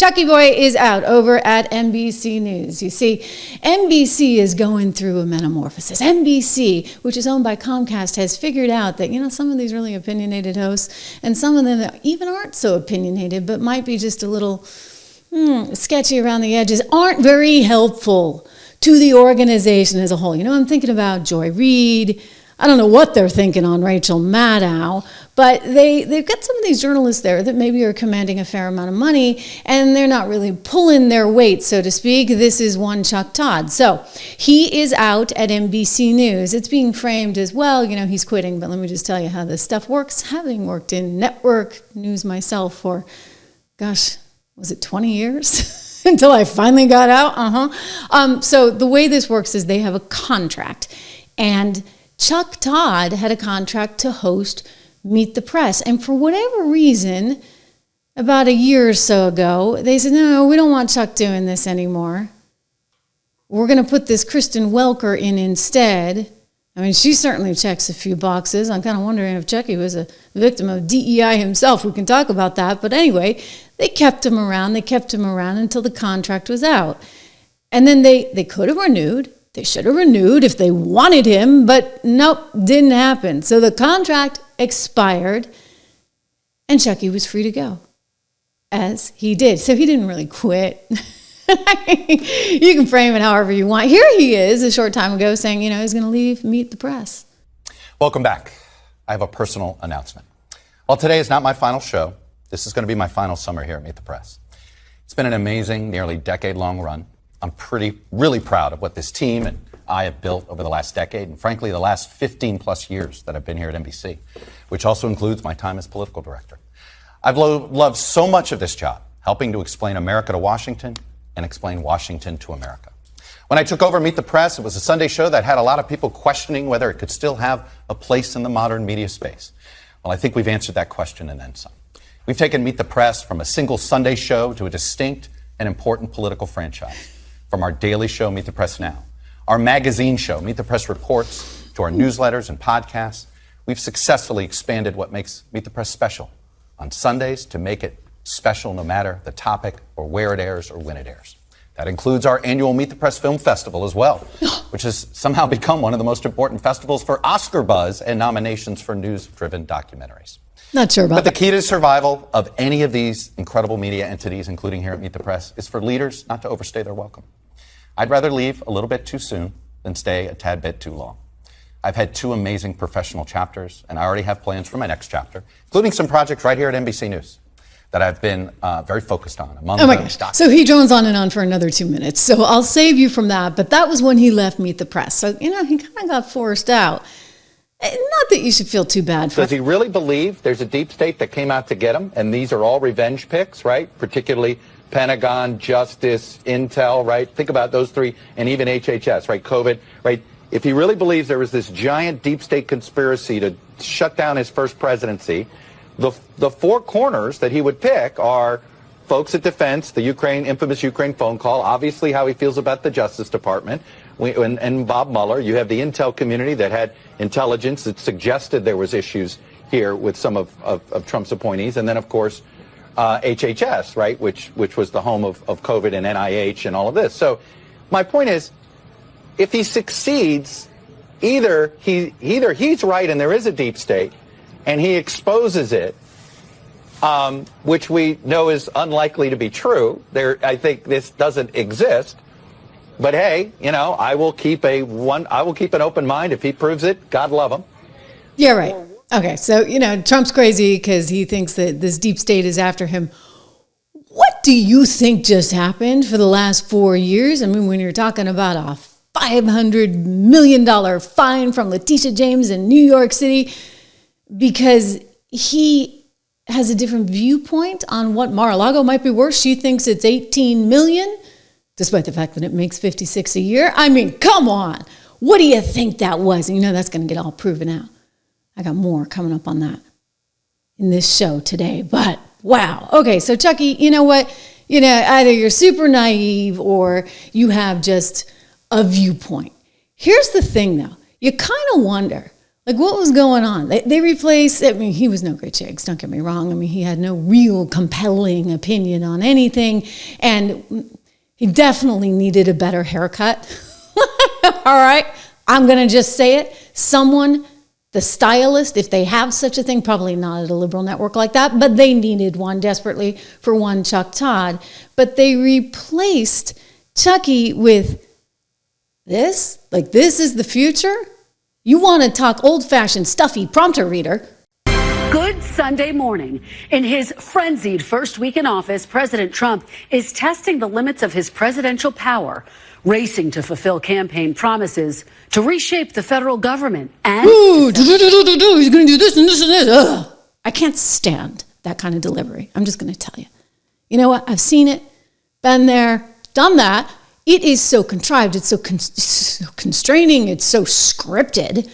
Chucky Boy is out over at NBC News. You see, NBC is going through a metamorphosis. NBC, which is owned by Comcast, has figured out that, some of these really opinionated hosts, and some of them that even aren't so opinionated, but might be just a little sketchy around the edges, aren't very helpful to the organization as a whole. I'm thinking about Joy Reid. I don't know what they're thinking on Rachel Maddow, but they've got some of these journalists there that maybe are commanding a fair amount of money, and they're not really pulling their weight, so to speak. This is one Chuck Todd. So he is out at NBC News. It's being framed as, well, he's quitting, but let me just tell you how this stuff works. Having worked in network news myself for, was it 20 years? Until I finally got out. So the way this works is they have a contract, and Chuck Todd had a contract to host Meet the Press. And for whatever reason, about a year or so ago, they said, no, we don't want Chuck doing this anymore. We're going to put this Kristen Welker in instead. I mean, she certainly checks a few boxes. I'm kind of wondering if Chucky was a victim of DEI himself. We can talk about that. But anyway, they kept him around. They kept him around until the contract was out. And then they could have renewed. They should have renewed if they wanted him, but nope, didn't happen. So the contract expired, and Chucky was free to go, as he did. So he didn't really quit. You can frame it however you want. Here he is a short time ago saying, he's going to leave Meet the Press. Welcome back. I have a personal announcement. While today is not my final show, this is going to be my final summer here at Meet the Press. It's been an amazing, nearly decade-long run. I'm really proud of what this team and I have built over the last decade, and frankly, the last 15 plus years that I've been here at NBC, which also includes my time as political director. I've loved so much of this job, helping to explain America to Washington and explain Washington to America. When I took over Meet the Press, it was a Sunday show that had a lot of people questioning whether it could still have a place in the modern media space. Well, I think we've answered that question and then some. We've taken Meet the Press from a single Sunday show to a distinct and important political franchise. From our daily show, Meet the Press Now, our magazine show, Meet the Press Reports, to our newsletters and podcasts, we've successfully expanded what makes Meet the Press special on Sundays to make it special no matter the topic or where it airs or when it airs. That includes our annual Meet the Press Film Festival as well, which has somehow become one of the most important festivals for Oscar buzz and nominations for news-driven documentaries. Not sure about that. But the key to survival of any of these incredible media entities, including here at Meet the Press, is for leaders not to overstay their welcome. I'd rather leave a little bit too soon than stay a tad bit too long. I've had 2 amazing professional chapters, and I already have plans for my next chapter, including some projects right here at NBC News that I've been very focused on. Oh my gosh. So he drones on and on for another 2 minutes. So I'll save you from that. But that was when he left Meet the Press. So, he kind of got forced out. Not that you should feel too bad for him. Does he really believe there's a deep state that came out to get him? And these are all revenge picks, right? Particularly Pentagon, Justice, Intel, right? Think about those 3, and even HHS, right? COVID, right? If he really believes there was this giant deep state conspiracy to shut down his first presidency, the 4 corners that he would pick are folks at defense, the infamous Ukraine phone call, obviously how he feels about the Justice Department, and Bob Mueller. You have the Intel community that had intelligence that suggested there was issues here with some of Trump's appointees, and then, of course, HHS, right, which was the home of COVID and NIH and all of this. So my point is, if he succeeds, either he's right and there is a deep state, and he exposes it, which we know is unlikely to be true. I think this doesn't exist. But hey, I will keep an open mind if he proves it. God love him. Yeah, right. Okay, so, Trump's crazy because he thinks that this deep state is after him. What do you think just happened for the last 4 years? I mean, when you're talking about a $500 million fine from Letitia James in New York City because he has a different viewpoint on what Mar-a-Lago might be worth. She thinks it's $18 million, despite the fact that it makes $56 a year. I mean, come on. What do you think that was? And that's going to get all proven out. I got more coming up on that in this show today, but wow. Okay, so Chucky, you know what? Either you're super naive or you have just a viewpoint. Here's the thing, though. You kind of wonder, Like, what was going on? They replaced, I mean, he was no great shakes, don't get me wrong. I mean, he had no real compelling opinion on anything, and he definitely needed a better haircut. All right, I'm going to just say it. Someone, the stylist, if they have such a thing, probably not at a liberal network like that, but they needed one desperately for one Chuck Todd. But they replaced Chucky with this? Like, this is the future? You want to talk old-fashioned, stuffy prompter reader. Good Sunday morning. In his frenzied first week in office, President Trump is testing the limits of his presidential power, racing to fulfill campaign promises to reshape the federal government and... Ooh, he's going to do this and this and this. Ugh. I can't stand that kind of delivery. I'm just going to tell you. You know what? I've seen it, been there, done that. It is so contrived. It's so constraining. It's so scripted.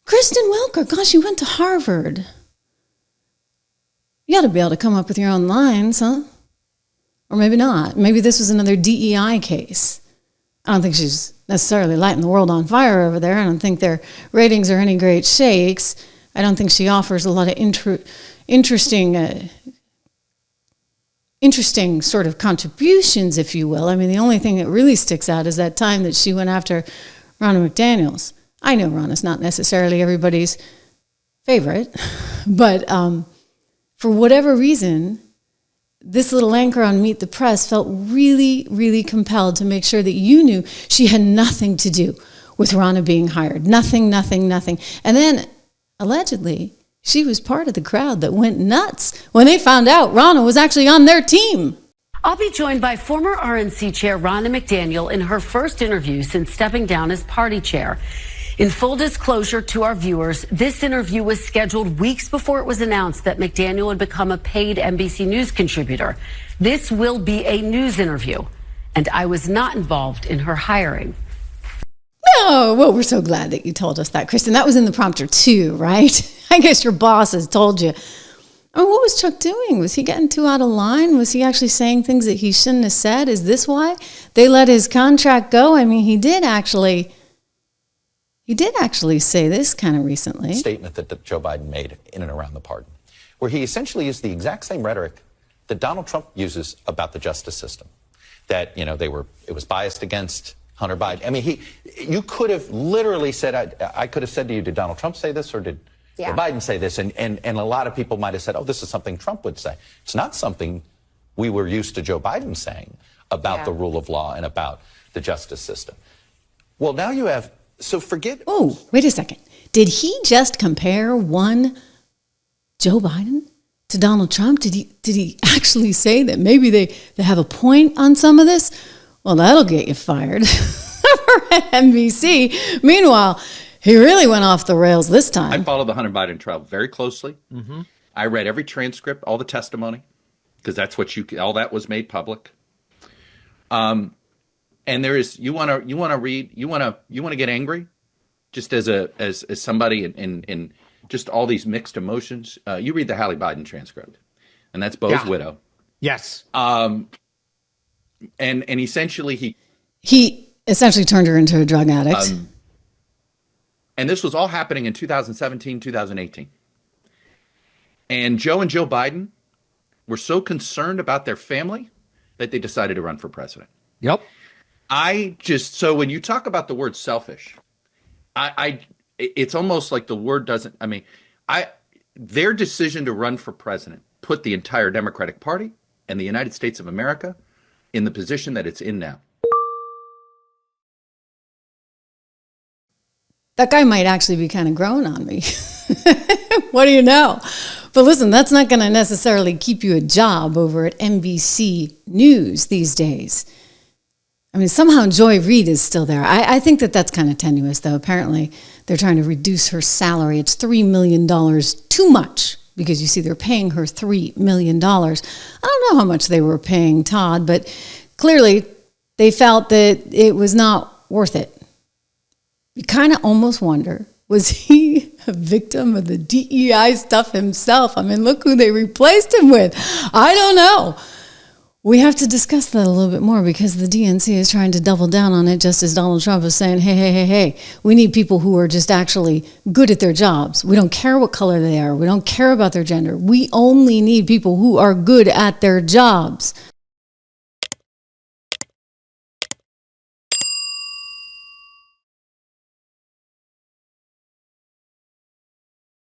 Kristen Welker, gosh, you went to Harvard. You ought to be able to come up with your own lines, huh? Or maybe not. Maybe this was another DEI case. I don't think she's necessarily lighting the world on fire over there. I don't think their ratings are any great shakes. I don't think she offers a lot of interesting sort of contributions, if you will. I mean, the only thing that really sticks out is that time that she went after Ronna McDaniels. I know Ronna's not necessarily everybody's favorite, but for whatever reason, this little anchor on Meet the Press felt really, really compelled to make sure that you knew she had nothing to do with Ronna being hired. Nothing. And then, allegedly, she was part of the crowd that went nuts when they found out Ronna was actually on their team. I'll be joined by former RNC chair Ronna McDaniel in her first interview since stepping down as party chair. In full disclosure to our viewers, this interview was scheduled weeks before it was announced that McDaniel would become a paid NBC News contributor. This will be a news interview, and I was not involved in her hiring. Oh, well, we're so glad that you told us that, Kristen. That was in the prompter too, right? I guess your boss has told you. I mean, what was Chuck doing? Was he getting too out of line? Was he actually saying things that he shouldn't have said? Is this why they let his contract go? I mean, he did actually say this kind of recently. Statement that Joe Biden made in and around the pardon, where he essentially used the exact same rhetoric that Donald Trump uses about the justice system. That, you know, it was biased against Hunter Biden. I mean, you could have literally said, I could have said to you, did Donald Trump say this or did Joe Biden say this? And a lot of people might have said, oh, this is something Trump would say. It's not something we were used to Joe Biden saying about the rule of law and about the justice system. Well, now you have, so forget. Oh, wait a second. Did he just compare one Joe Biden to Donald Trump? Did he actually say that maybe they have a point on some of this? Well, that'll get you fired. We're at NBC. Meanwhile, he really went off the rails this time. I followed the Hunter Biden trial very closely. Mm-hmm. I read every transcript, all the testimony, because that's what all that was made public. And there is, you want to get angry, just as somebody in just all these mixed emotions. You read the Hallie Biden transcript, and that's Bo's widow. Yes. And essentially he essentially turned her into a drug addict. And this was all happening in 2017, 2018. And Joe Biden were so concerned about their family that they decided to run for president. Yep. So when you talk about the word selfish, it's almost like the word doesn't, their decision to run for president put the entire Democratic Party and the United States of America in the position that it's in now. That guy might actually be kind of growing on me. What do you know? But listen, that's not going to necessarily keep you a job over at NBC News these days. I mean, somehow Joy Reid is still there. I think that's kind of tenuous, though. Apparently, they're trying to reduce her salary. It's $3 million too much because, you see, they're paying her $3 million. I don't know how much they were paying Todd, but clearly they felt that it was not worth it. You kind of almost wonder, was he a victim of the DEI stuff himself? I mean, look who they replaced him with. I don't know. We have to discuss that a little bit more because the DNC is trying to double down on it, just as Donald Trump is saying, hey, we need people who are just actually good at their jobs. We don't care what color they are. We don't care about their gender. We only need people who are good at their jobs.